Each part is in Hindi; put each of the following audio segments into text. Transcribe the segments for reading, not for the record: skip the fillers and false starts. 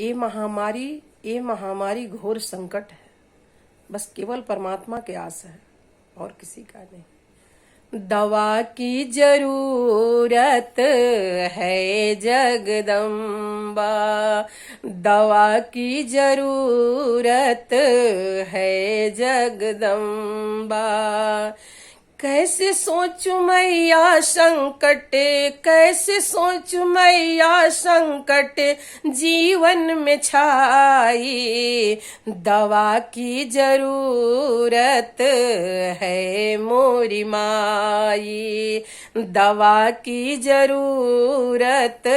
ये महामारी घोर संकट है, बस केवल परमात्मा के आस है और किसी का नहीं। दवा की जरूरत है जगदम्बा, दवा की जरूरत है जगदम्बा। कैसे सोचूं मैया संकट, कैसे सोचूं मैया संकट जीवन में छाई। दवा की जरूरत है मोरी माई, दवा की जरूरत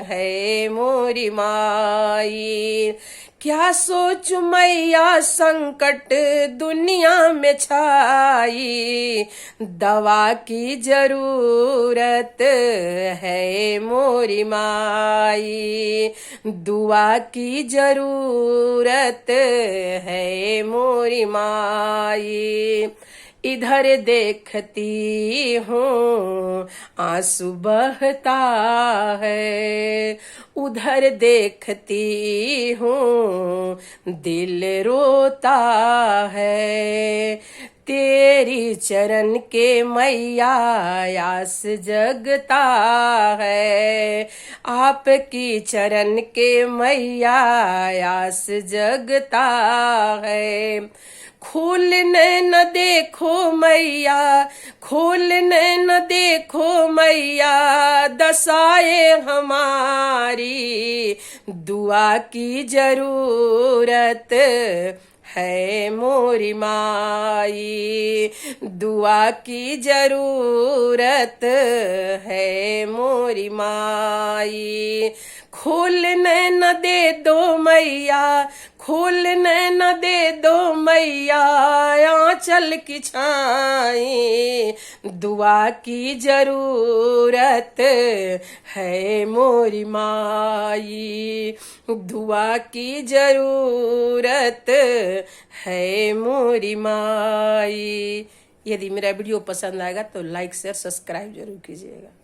है मोरी माई। क्या सोचूं मैया संकट दुनिया में छाई। दवा की जरूरत है मोरी माई, दुआ की जरूरत है मोरी माई। इधर देखती हूँ आंसू बहता है, उधर देखती हूँ दिल रोता है। तेरी चरण के मैया आस जगता है, आपकी चरण के मैया आस जगता है। खोलने न देखो मैया, खोलने न देखो मैया दशाएं हमारी। दुआ की जरूरत है मोरी माई, दुआ की जरूरत है मोरी माई। खोलने न दे दो मैया, खोलने न दे दो मैया आंचल की छाई। दुआ की जरूरत है मोरी माई, दुआ की जरूरत है मोरी माई। यदि मेरा वीडियो पसंद आएगा तो लाइक शेयर सब्सक्राइब जरूर कीजिएगा।